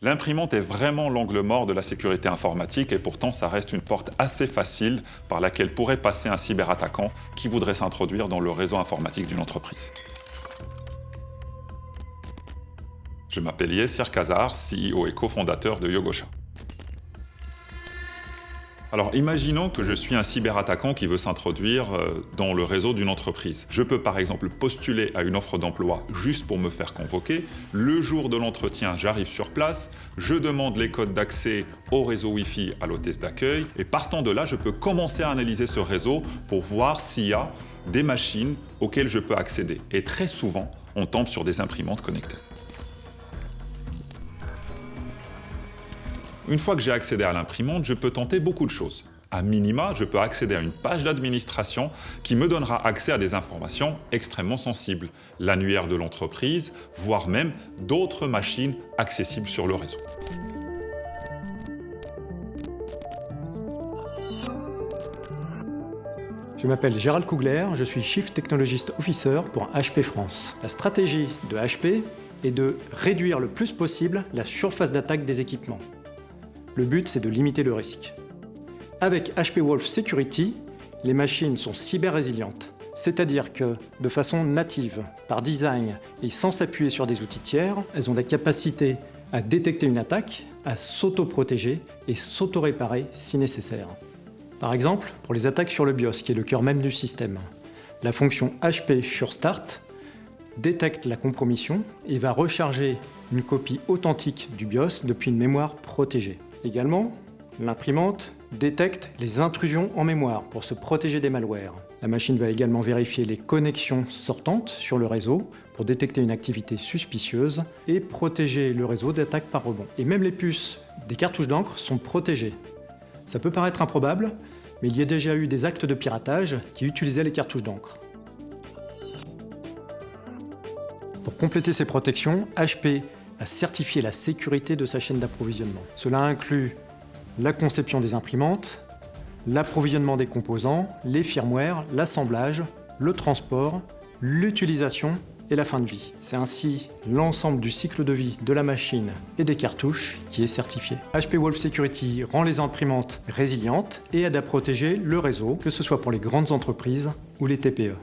L'imprimante est vraiment l'angle mort de la sécurité informatique et pourtant ça reste une porte assez facile par laquelle pourrait passer un cyberattaquant qui voudrait s'introduire dans le réseau informatique d'une entreprise. Je m'appelle Yessir Kazar, CEO et cofondateur de Yogosha. Alors imaginons que je suis un cyberattaquant qui veut s'introduire dans le réseau d'une entreprise. Je peux par exemple postuler à une offre d'emploi juste pour me faire convoquer. Le jour de l'entretien, j'arrive sur place, je demande les codes d'accès au réseau Wi-Fi à l'hôtesse d'accueil et partant de là, je peux commencer à analyser ce réseau pour voir s'il y a des machines auxquelles je peux accéder. Et très souvent, on tombe sur des imprimantes connectées. Une fois que j'ai accédé à l'imprimante, je peux tenter beaucoup de choses. À minima, je peux accéder à une page d'administration qui me donnera accès à des informations extrêmement sensibles, l'annuaire de l'entreprise, voire même d'autres machines accessibles sur le réseau. Je m'appelle Gérald Kugler, je suis Chief Technologist Officer pour HP France. La stratégie de HP est de réduire le plus possible la surface d'attaque des équipements. Le but, c'est de limiter le risque. Avec HP Wolf Security, les machines sont cyber-résilientes. C'est-à-dire que, de façon native, par design et sans s'appuyer sur des outils tiers, elles ont la capacité à détecter une attaque, à s'auto-protéger et s'auto-réparer si nécessaire. Par exemple, pour les attaques sur le BIOS, qui est le cœur même du système, la fonction HP SureStart détecte la compromission et va recharger une copie authentique du BIOS depuis une mémoire protégée. Également, l'imprimante détecte les intrusions en mémoire pour se protéger des malwares. La machine va également vérifier les connexions sortantes sur le réseau pour détecter une activité suspicieuse et protéger le réseau d'attaques par rebond. Et même les puces des cartouches d'encre sont protégées. Ça peut paraître improbable, mais il y a déjà eu des actes de piratage qui utilisaient les cartouches d'encre. Pour compléter ces protections, HP a certifié la sécurité de sa chaîne d'approvisionnement. Cela inclut la conception des imprimantes, l'approvisionnement des composants, les firmware, l'assemblage, le transport, l'utilisation et la fin de vie. C'est ainsi l'ensemble du cycle de vie de la machine et des cartouches qui est certifié. HP Wolf Security rend les imprimantes résilientes et aide à protéger le réseau, que ce soit pour les grandes entreprises ou les TPE.